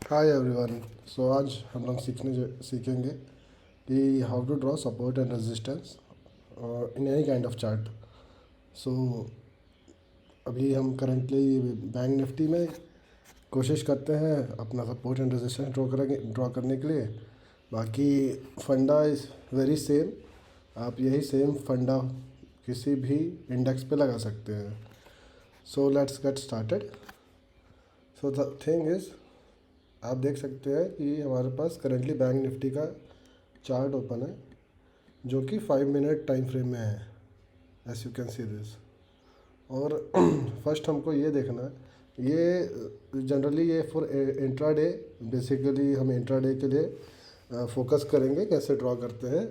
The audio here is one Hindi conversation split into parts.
Hi everyone. सो आज हम लोग सीखेंगे कि how to draw support and resistance in any kind of chart. So अभी हम करेंटली बैंक निफ्टी में कोशिश करते हैं अपना सपोर्ट एंड रेजिस्टेंस ड्रॉ करने के लिए। बाकी फंडा इज़ वेरी सेम। आप यही सेम फंडा किसी भी इंडेक्स पे लगा सकते हैं। So let's get started. So the thing is, आप देख सकते हैं कि हमारे पास करेंटली बैंक निफ्टी का चार्ट ओपन है जो कि 5 मिनट टाइम फ्रेम में है, S U can see this. और फर्स्ट हमको ये देखना है, ये जनरली ये फॉर इंट्राडे, बेसिकली हम इंट्राडे के लिए फोकस करेंगे कैसे ड्रॉ करते हैं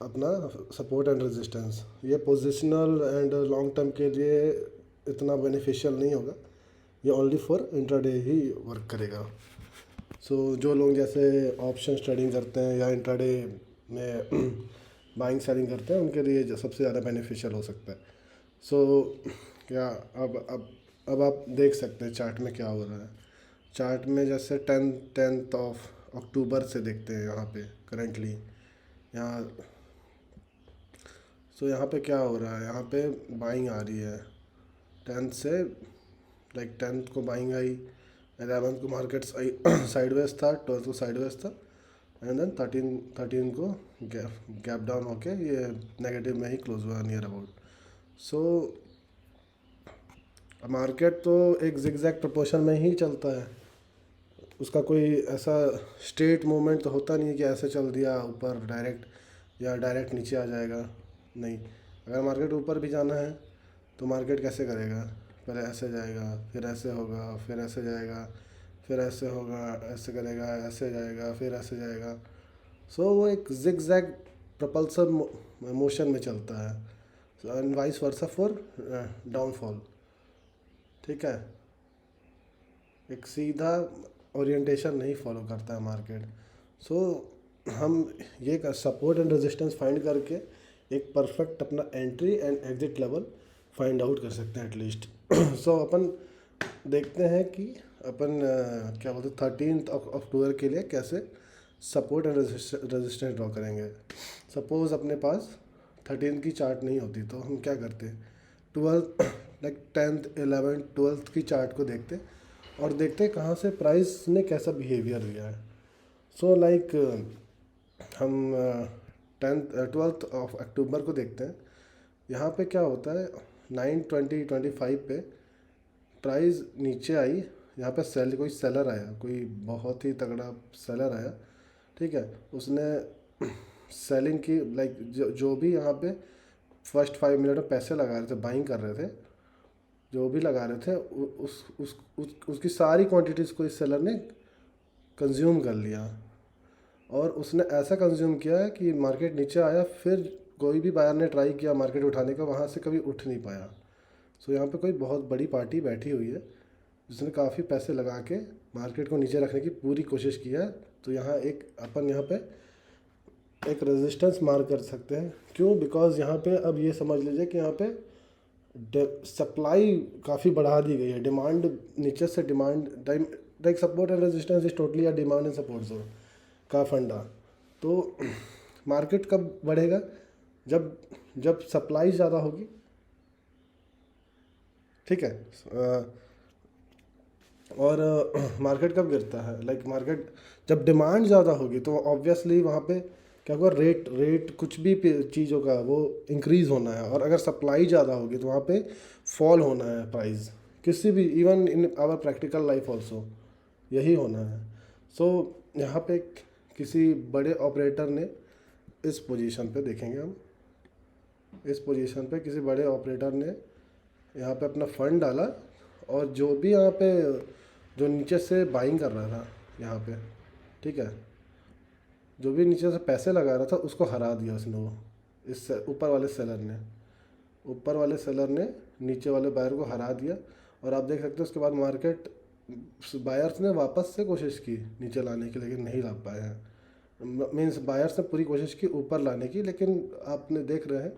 अपना सपोर्ट एंड रेजिस्टेंस। ये पोजिशनल एंड लॉन्ग टर्म के लिए इतना बेनिफिशियल नहीं होगा, ये only for intraday he work करेगा। सो जो लोग जैसे ऑप्शन ट्रेडिंग करते हैं या इंट्राडे में बाइंग सेलिंग करते हैं उनके लिए सबसे ज़्यादा बेनिफिशियल हो सकता है। सो क्या अब आप देख सकते हैं चार्ट में क्या हो रहा है। चार्ट में जैसे टेंथ ऑफ अक्टूबर से देखते हैं यहाँ पे करेंटली यहाँ। सो यहाँ पे क्या हो रहा है, यहाँ पे बाइंग आ रही है 10th से, लाइक 10th को बाइंग आई, 11th को मार्केट साइडवेज था, 12th को साइडवेज था, एंड देन 13 को गैप डाउन होके ये नेगेटिव में ही क्लोज हुआ नियर अबाउट। सो मार्केट तो एक जिगजैग प्रोपोर्शन में ही चलता है, उसका कोई ऐसा स्ट्रेट मूवमेंट तो होता नहीं है कि ऐसे चल दिया ऊपर डायरेक्ट या डायरेक्ट नीचे आ जाएगा। नहीं, अगर मार्केट ऊपर भी जाना है तो मार्केट कैसे करेगा, पहले ऐसे जाएगा, फिर ऐसे होगा, फिर ऐसे जाएगा, फिर ऐसे होगा, ऐसे करेगा, ऐसे जाएगा, फिर ऐसे जाएगा। सो वो एक जिगजैग प्रपल्सर मोशन में चलता है, and vice versa for downfall. ठीक है, एक सीधा ओरिएंटेशन नहीं फॉलो करता है मार्केट। सो हम ये कर सपोर्ट एंड रेजिस्टेंस फाइंड करके एक परफेक्ट अपना entry and exit level find out कर सकते हैं एटलीस्ट। सो अपन देखते हैं कि अपन क्या बोलते हैं 13th अक्टूबर के लिए कैसे सपोर्ट एंड रेजिस्टेंस ड्रॉ करेंगे। सपोज अपने पास 13th की चार्ट नहीं होती तो हम क्या करते हैं, 12th like 10th 11th 12th की चार्ट को देखते और देखते कहाँ से प्राइस ने कैसा बिहेवियर दिया है। सो लाइक हम 12th ऑफ अक्टूबर को देखते हैं। यहाँ पे क्या होता है, 9:20-25 पे प्राइस नीचे आई, यहाँ पे कोई सेलर आया, कोई बहुत ही तगड़ा सेलर आया। ठीक है, उसने सेलिंग की, लाइक जो भी यहाँ पे फर्स्ट 5 मिनट में पैसे लगा रहे थे, बाइंग कर रहे थे, जो भी लगा रहे थे उसकी सारी क्वांटिटीज़ को इस सेलर ने कंज्यूम कर लिया। और उसने ऐसा कंज्यूम किया है कि मार्केट नीचे आया, फिर कोई भी बायर ने ट्राई किया मार्केट उठाने का, वहाँ से कभी उठ नहीं पाया। सो यहाँ पे कोई बहुत बड़ी पार्टी बैठी हुई है जिसने काफ़ी पैसे लगा के मार्केट को नीचे रखने की पूरी कोशिश की है। तो यहाँ एक अपन यहाँ पे एक रेजिस्टेंस मार्क कर सकते हैं। क्यों? बिकॉज यहाँ पे अब ये समझ लीजिए कि यहाँ पे सप्लाई काफ़ी बढ़ा दी गई है, डिमांड नीचे से demand time, like support and resistance is totally a demand and support zone का फंडा। तो मार्केट कब बढ़ेगा, जब जब सप्लाई ज़्यादा होगी। ठीक है, और मार्केट कब गिरता है, लाइक मार्केट जब डिमांड ज़्यादा होगी तो ऑब्वियसली वहाँ पे क्या होगा, रेट कुछ भी चीज़ों का वो इंक्रीज़ होना है। और अगर सप्लाई ज़्यादा होगी तो वहाँ पे फॉल होना है प्राइस, किसी भी, even in our practical life also यही होना है। सो यहाँ पे किसी बड़े ऑपरेटर ने इस पोजीशन पे देखेंगे हम, इस पोजीशन पे किसी बड़े ऑपरेटर ने यहाँ पे अपना फंड डाला, और जो भी यहाँ पे जो नीचे से बाइंग कर रहा था यहाँ पे, ठीक है, जो भी नीचे से पैसे लगा रहा था उसको हरा दिया उसने, वो इस ऊपर वाले सेलर ने नीचे वाले बायर को हरा दिया। और आप देख सकते हो उसके बाद मार्केट बायर्स ने वापस से कोशिश की नीचे लाने की, लेकिन नहीं ला पाए हैं। मीन्स बायर्स ने पूरी कोशिश की ऊपर लाने की, लेकिन आपने देख रहे हैं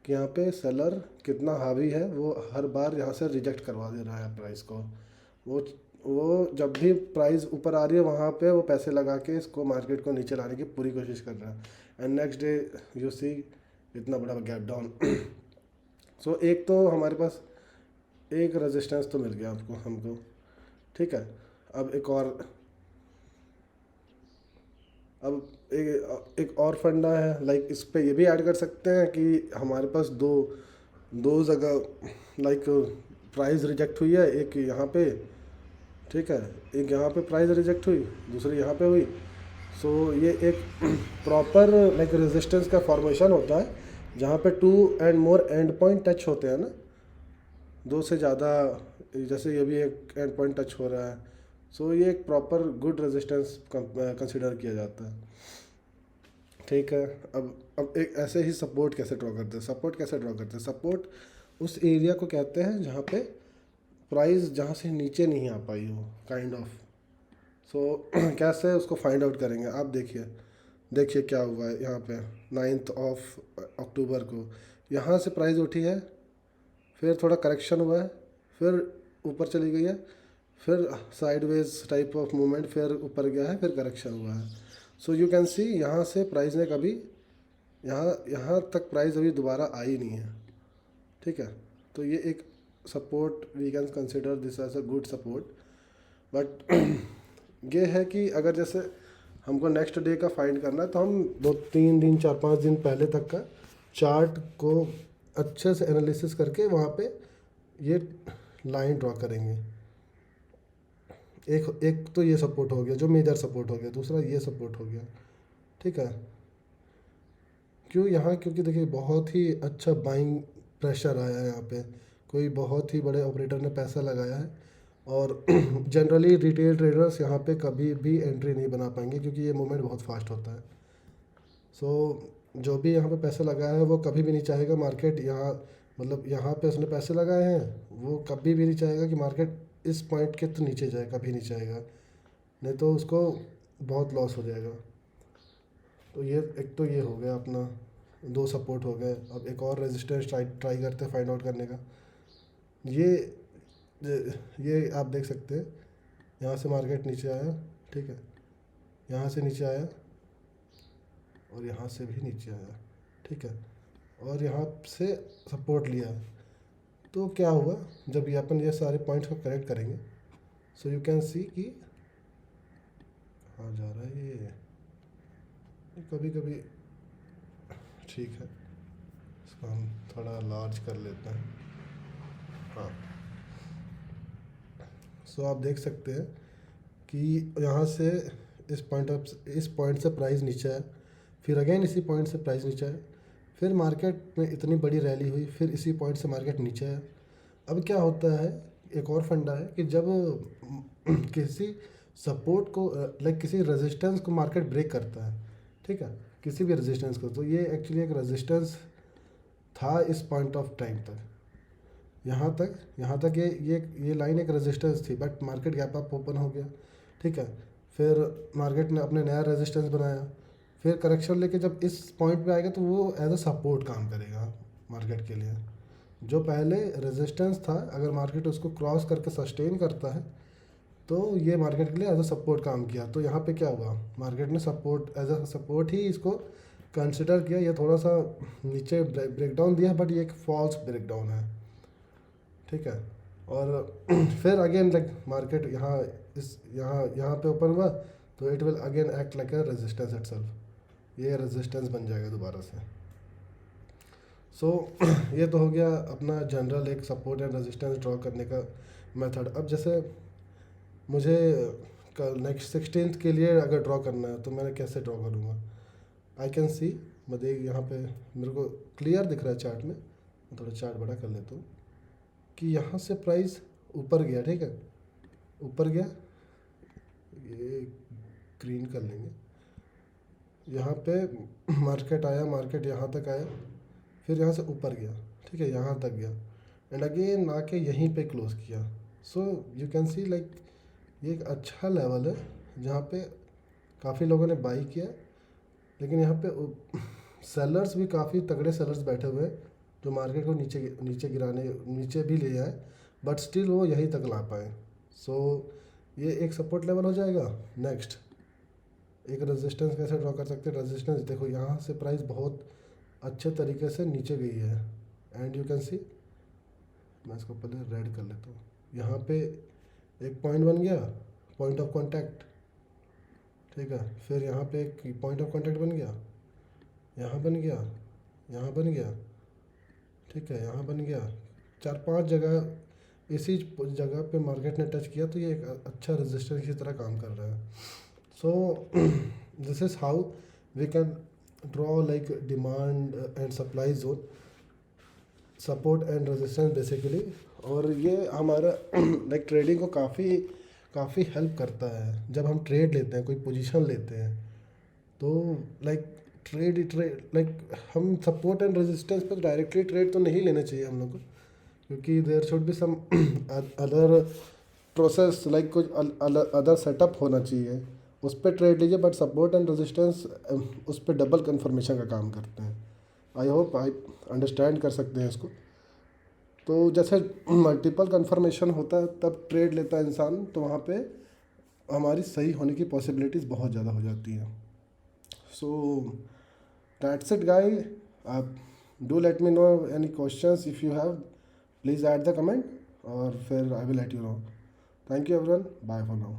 कि यहाँ पे सेलर कितना हावी है, वो हर बार यहाँ से रिजेक्ट करवा दे रहा है प्राइस को। वो वो जब भी प्राइस ऊपर आ रही है वहाँ पे वो पैसे लगा के इसको मार्केट को नीचे लाने की पूरी कोशिश कर रहा है, and next day you see इतना बड़ा गैप डाउन। सो एक तो हमारे पास एक रेजिस्टेंस तो मिल गया आपको हमको, ठीक है। अब एक और फंडा है, लाइक इस पे ये भी ऐड कर सकते हैं कि हमारे पास दो दो जगह लाइक प्राइस रिजेक्ट हुई है, एक यहाँ पे, ठीक है, एक यहाँ पे प्राइस रिजेक्ट हुई, दूसरी यहाँ पे हुई। सो ये एक प्रॉपर लाइक रेजिस्टेंस का फॉर्मेशन होता है जहाँ पे 2 and more and point touch होते हैं ना, 2 से ज़्यादा, जैसे ये भी एक एंड पॉइंट टच हो रहा है। सो ये एक प्रॉपर गुड रेजिस्टेंस कंसिडर किया जाता है, ठीक है। अब एक ऐसे ही सपोर्ट कैसे ड्रॉ करते हैं, सपोर्ट उस एरिया को कहते हैं जहाँ पे प्राइस जहाँ से नीचे नहीं आ पाई हो, काइंड ऑफ। सो कैसे उसको फाइंड आउट करेंगे, आप देखिए क्या हुआ है यहाँ पे 9th अक्टूबर को यहाँ से प्राइस उठी है, फिर थोड़ा करेक्शन हुआ है, फिर ऊपर चली गई है, फिर साइडवेज टाइप ऑफ मूवमेंट, फिर ऊपर गया है, फिर करेक्शन हुआ है। सो यू कैन सी यहाँ से प्राइस ने कभी यहाँ यहाँ तक प्राइस अभी दोबारा आई नहीं है, ठीक है। तो ये एक support we can consider this as a good support. But ये है कि अगर जैसे हमको नेक्स्ट डे का फाइंड करना है तो हम 2-3 दिन 4-5 दिन पहले तक का चार्ट को अच्छे से एनालिसिस करके वहाँ पे ये लाइन ड्रॉ करेंगे। एक तो ये सपोर्ट हो गया जो मेजर सपोर्ट हो गया, दूसरा ये सपोर्ट हो गया, ठीक है। क्योंकि देखिए बहुत ही अच्छा बाइंग प्रेशर आया है यहाँ पे, कोई बहुत ही बड़े ऑपरेटर ने पैसा लगाया है, और जनरली रिटेल ट्रेडर्स यहाँ पे कभी भी एंट्री नहीं बना पाएंगे क्योंकि ये मूवमेंट बहुत फास्ट होता है। सो जो भी यहाँ पे पैसा लगाया है वो कभी भी नहीं चाहेगा मार्केट यहाँ, मतलब यहाँ पे उसने पैसे लगाए हैं वो कभी भी नहीं चाहेगा कि मार्केट इस पॉइंट के तो नीचे जाए, कभी नहीं चाहेगा, नहीं तो उसको बहुत लॉस हो जाएगा। तो ये एक तो ये हो गया अपना, 2 सपोर्ट हो गए। अब एक और रेजिस्टेंस ट्राई करते हैं फाइंड आउट करने का। ये ये आप देख सकते हैं, यहाँ से मार्केट नीचे आया, ठीक है, यहाँ से नीचे आया और यहाँ से भी नीचे आया, ठीक है, और यहाँ से सपोर्ट लिया। तो क्या हुआ जब ये अपन ये सारे पॉइंट्स को करेक्ट करेंगे, सो यू कैन सी कि कहाँ जा रहा है ये कभी कभी, ठीक है, इसको हम थोड़ा लार्ज कर लेते हैं। हाँ, सो आप देख सकते हैं कि यहाँ से इस पॉइंट से प्राइस नीचे है, फिर अगेन इसी पॉइंट से प्राइस नीचे है, फिर मार्केट में इतनी बड़ी रैली हुई, फिर इसी पॉइंट से मार्केट नीचे है। अब क्या होता है, एक और फंडा है कि जब किसी सपोर्ट को लाइक किसी रेजिस्टेंस को मार्केट ब्रेक करता है, ठीक है, किसी भी रेजिस्टेंस को, तो ये एक्चुअली एक रेजिस्टेंस था इस पॉइंट ऑफ टाइम तक, यहाँ तक ये लाइन एक रेजिस्टेंस थी, but market gap up open हो गया, ठीक है, फिर मार्केट ने अपने नया रेजिस्टेंस बनाया, फिर करेक्शन लेके जब इस पॉइंट पे आएगा तो वो एज अ सपोर्ट काम करेगा मार्केट के लिए। जो पहले रेजिस्टेंस था अगर मार्केट उसको क्रॉस करके सस्टेन करता है तो ये मार्केट के लिए एज अ सपोर्ट काम किया। तो यहाँ पे क्या हुआ, मार्केट ने सपोर्ट एज अ सपोर्ट ही इसको कंसिडर किया। ये थोड़ा सा नीचे ब्रेकडाउन दिया, बट ये एक फॉल्स ब्रेकडाउन है, ठीक है। और फिर अगेन लाइक मार्केट यहाँ पे ओपन हुआ तो it will again act like a resistance itself, ये रेजिस्टेंस बन जाएगा दोबारा से। सो ये तो हो गया अपना जनरल एक सपोर्ट एंड रेजिस्टेंस ड्रॉ करने का मेथड। अब जैसे मुझे कल नेक्स्ट 16th के लिए अगर ड्रॉ करना है तो मैं कैसे ड्रॉ करूँगा, आई कैन सी, मैं देख यहाँ पे मेरे को क्लियर दिख रहा है चार्ट में, मैं थोड़ा चार्ट बड़ा कर लेता हूँ कि यहाँ से प्राइस ऊपर गया, ठीक है, ऊपर गया, ये ग्रीन कर लेंगे, यहाँ पे मार्केट आया, मार्केट यहाँ तक आया, फिर यहाँ से ऊपर गया, ठीक है, यहाँ तक गया, एंड अगेन आके यहीं पे क्लोज किया। So you can see like ये एक अच्छा लेवल है जहाँ पे काफ़ी लोगों ने बाई किया, लेकिन यहाँ पे सेलर्स भी काफ़ी तगड़े सेलर्स बैठे हुए हैं जो मार्केट को नीचे गिराने नीचे भी ले आए, बट स्टिल वो यहीं तक ला पाए। सो ये एक सपोर्ट लेवल हो जाएगा। नेक्स्ट एक रेजिस्टेंस कैसे ड्रॉ कर सकते हैं। रेजिस्टेंस देखो यहाँ से प्राइस बहुत अच्छे तरीके से नीचे गई है एंड यू कैन सी, मैं इसको पहले रेड कर लेता हूँ। यहाँ पे एक पॉइंट बन गया, पॉइंट ऑफ कांटेक्ट, ठीक है। फिर यहाँ पे एक पॉइंट ऑफ कांटेक्ट बन गया, यहाँ बन गया, यहाँ बन गया, ठीक है, यहाँ बन गया। 4-5 जगह इसी जगह पे मार्केट ने टच किया, तो ये एक अच्छा रेजिस्टेंस की तरह काम कर रहा है। So this is how we can draw like demand and supply zone, support and resistance basically. और ये हमारा लाइक ट्रेडिंग को काफ़ी हेल्प करता है। जब हम ट्रेड लेते हैं, कोई पोजीशन लेते हैं, तो लाइक लाइक हम सपोर्ट एंड रेजिस्टेंस पर डायरेक्टली ट्रेड तो नहीं लेना चाहिए हम लोग को, क्योंकि there should be some other process, like कुछ अदर सेटअप होना चाहिए, उस पर ट्रेड लीजिए। बट सपोर्ट एंड रेजिस्टेंस उस पर डबल कन्फर्मेशन का काम करते हैं। आई होप आई अंडरस्टैंड कर सकते हैं इसको। तो जैसे मल्टीपल कन्फर्मेशन होता है तब ट्रेड लेता है इंसान, तो वहाँ पे हमारी सही होने की पॉसिबिलिटीज़ बहुत ज़्यादा हो जाती हैं। सो दैट्स इट गाइस, आप do let me know any questions if you have, please add the comment और फिर I will let you know. Thank you everyone, bye for now.